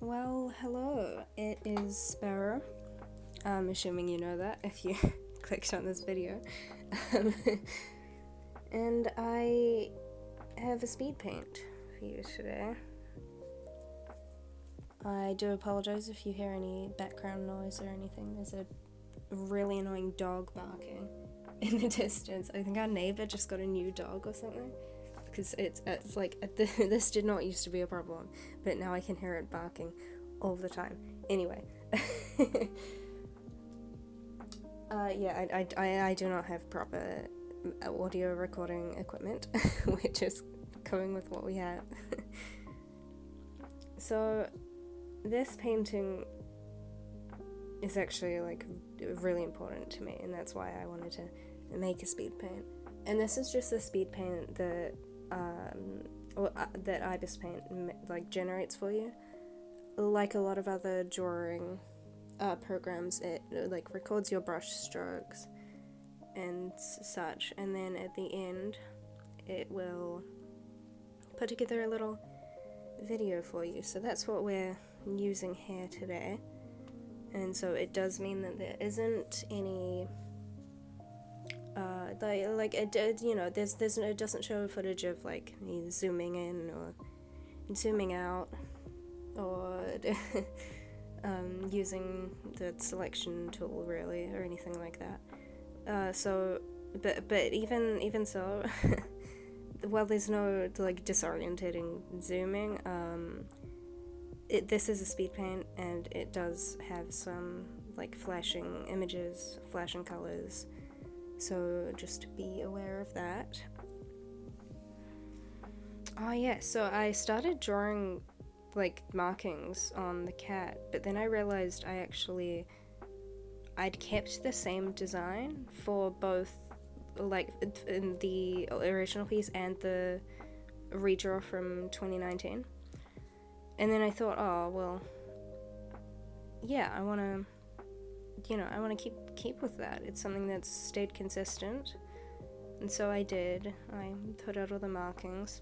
Well, hello, it is Sparrow. I'm assuming you know that if you clicked on this video. Um, and I have a speed paint for you today. I do apologize if you hear any background noise or anything. There's a really annoying dog barking in the distance. I think our neighbor just got a new dog or something. Because it's like, this did not used to be a problem, but now I can hear it barking all the time. Anyway. I do not have proper audio recording equipment. We're just going with what we have. So, this painting is actually, like, really important to me, and that's why I wanted to make a speed paint. And this is just a speed paint that that Ibis Paint like generates for you. Like a lot of other drawing programs, it like records your brush strokes and such, and then at the end it will put together a little video for you. So that's what we're using here today. And so it does mean that there isn't any it doesn't show footage of like me zooming in or zooming out or using the selection tool really or anything like that. But even so, while there's no like disorientating zooming, this is a speed paint and it does have some like flashing images, flashing colors. So just be aware of that. Oh yeah, so I started drawing like markings on the cat, but then I realized I'd kept the same design for both like in the original piece and the redraw from 2019. And then I thought, oh well, yeah, I want to keep with that. It's something that's stayed consistent. And so I did. I put out all the markings.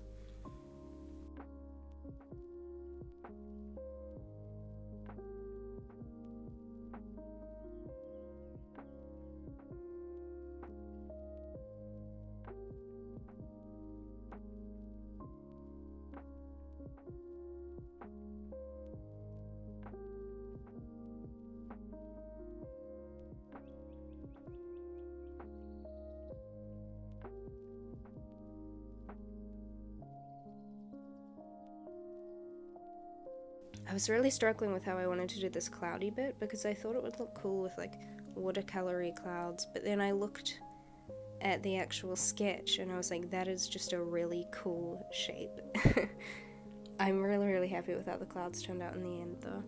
I was really struggling with how I wanted to do this cloudy bit because I thought it would look cool with like watercolory clouds, but then I looked at the actual sketch and I was like, that is just a really cool shape. I'm really happy with how the clouds turned out in the end though.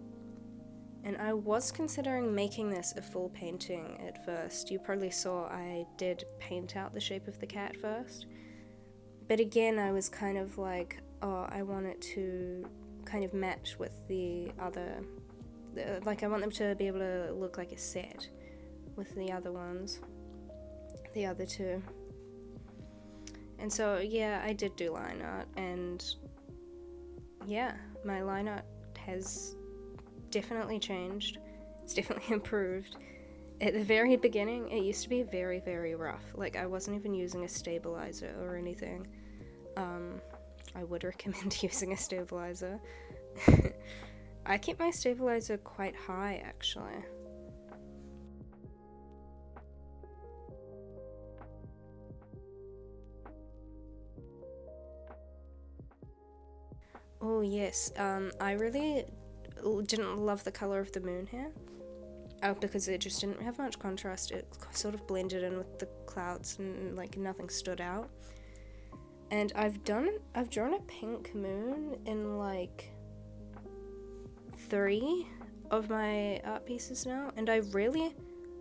And I was considering making this a full painting at first. You probably saw I did paint out the shape of the cat first. But again, I was kind of like, oh, I want it to kind of match with the other, like I want them to be able to look like a set with the other ones, the other two. And so yeah, I did do line art, and yeah, my line art has definitely changed. It's definitely improved. At the very beginning, it used to be very rough. Like I wasn't even using a stabilizer or anything. I would recommend using a stabilizer. I keep my stabilizer quite high, actually. Oh yes, I really didn't love the color of the moon here. Because it just didn't have much contrast. It sort of blended in with the clouds and like nothing stood out. And I've drawn a pink moon in like 3 of my art pieces now, and I really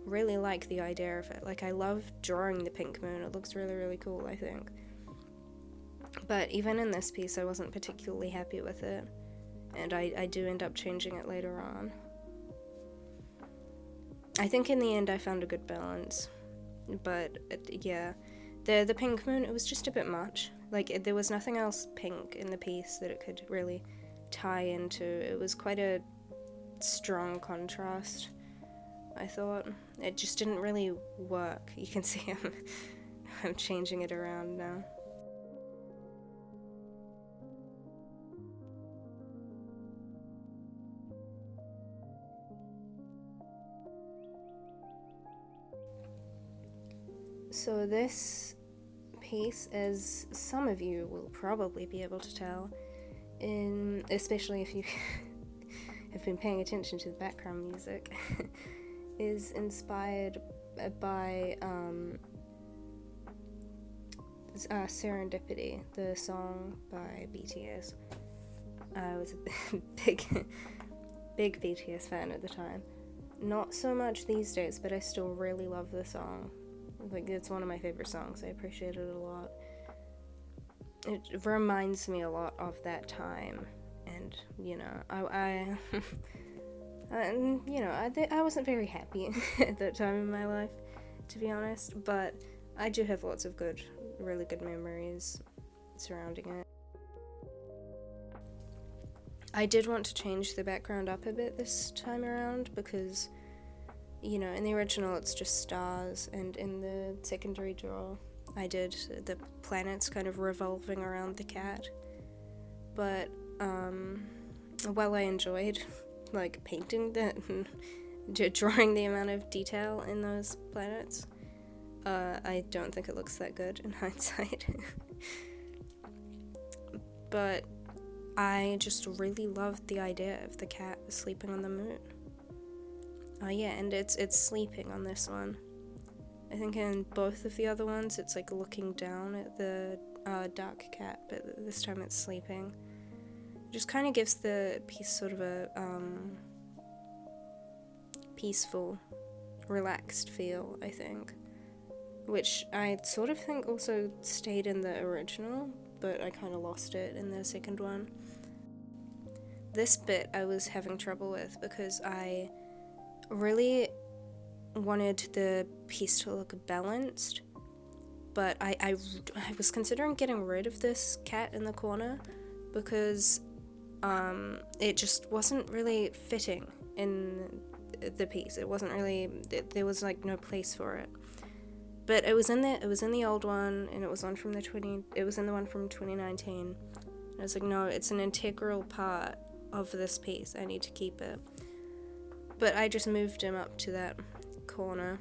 like the idea of it. Like I love drawing the pink moon. It looks really cool, I think. But even in this piece I wasn't particularly happy with it, and I do end up changing it later on. I think in the end I found a good balance, but yeah, the pink moon, it was just a bit much. Like there was nothing else pink in the piece that it could really tie into. It was quite a strong contrast, I thought. It just didn't really work. You can see I'm changing it around now. So this piece, as some of you will probably be able to tell, especially if you have been paying attention to the background music, is inspired by Serendipity, the song by BTS. I was a big BTS fan at the time. Not so much these days, but I still really love the song. Like, it's one of my favorite songs. I appreciate it a lot. It reminds me a lot of that time, and you know, I I wasn't very happy at that time in my life, to be honest, but I do have lots of really good memories surrounding it. I did want to change the background up a bit this time around because, you know, in the original it's just stars, and in the secondary draw I did the planets kind of revolving around the cat. But while I enjoyed like painting that and drawing the amount of detail in those planets, I don't think it looks that good in hindsight. But I just really loved the idea of the cat sleeping on the moon. Yeah, and it's sleeping on this one. I think in both of the other ones it's like looking down at the dark cat, but this time it's sleeping. It just kind of gives the piece sort of a peaceful, relaxed feel, I think. Which I sort of think also stayed in the original, but I kind of lost it in the second one. This bit I was having trouble with because I really wanted the piece to look balanced, but I was considering getting rid of this cat in the corner because it just wasn't really fitting in the piece. It wasn't really, there was like no place for it. But it was in the old one, and it was in the one from 2019. And I was like, no, it's an integral part of this piece. I need to keep it. But I just moved him up to that corner.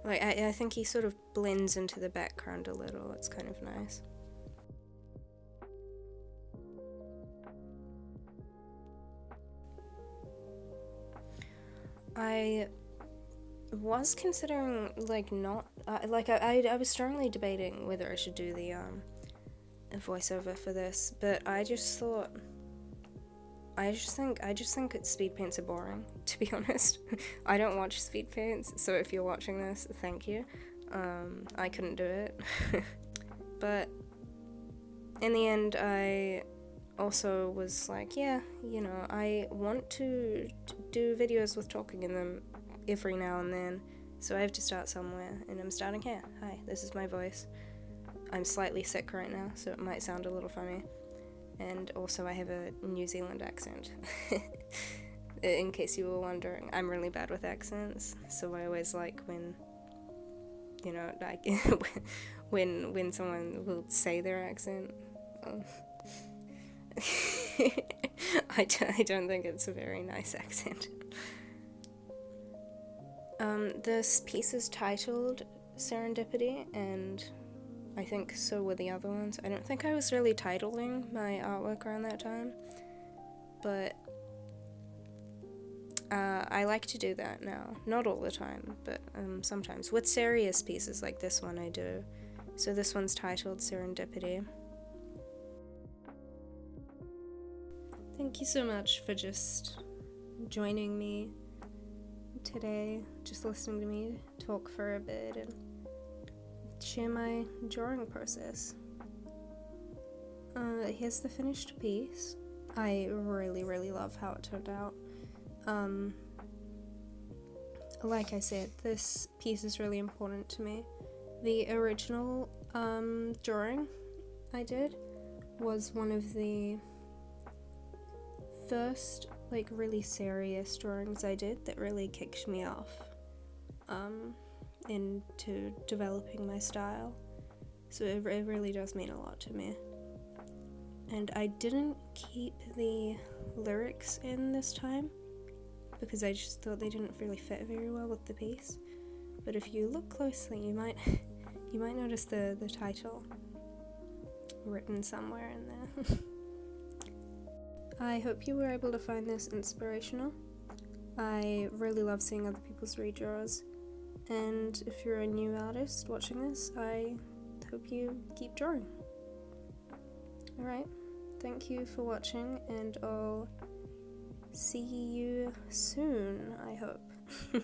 Like, I think he sort of blends into the background a little. It's kind of nice. I was considering, like, not... I was strongly debating whether I should do the voiceover for this, but I just thought... I just think speed paints are boring, to be honest. I don't watch speed paints, so if you're watching this, thank you. I couldn't do it. But in the end, I also was like, yeah, you know, I want to do videos with talking in them every now and then, so I have to start somewhere, and I'm starting here. Hi, this is my voice. I'm slightly sick right now, so it might sound a little funny. And also I have a New Zealand accent. In case you were wondering, I'm really bad with accents, so I always like when, you know, like when someone will say their accent. I don't think it's a very nice accent. This piece is titled Serendipity, and I think so were the other ones. I don't think I was really titling my artwork around that time, but I like to do that now. Not all the time, but sometimes. With serious pieces like this one I do. So this one's titled Serendipity. Thank you so much for just joining me today, just listening to me talk for a bit and share my drawing process. Here's the finished piece. I really love how it turned out. Like I said, this piece is really important to me. The original drawing I did was one of the first like really serious drawings I did that really kicked me off into developing my style. So it really does mean a lot to me. And I didn't keep the lyrics in this time because I just thought they didn't really fit very well with the piece. But if you look closely, you might notice the title written somewhere in there. I hope you were able to find this inspirational. I really love seeing other people's redraws, and if you're a new artist watching this, I hope you keep drawing. Alright, thank you for watching, and I'll see you soon, I hope.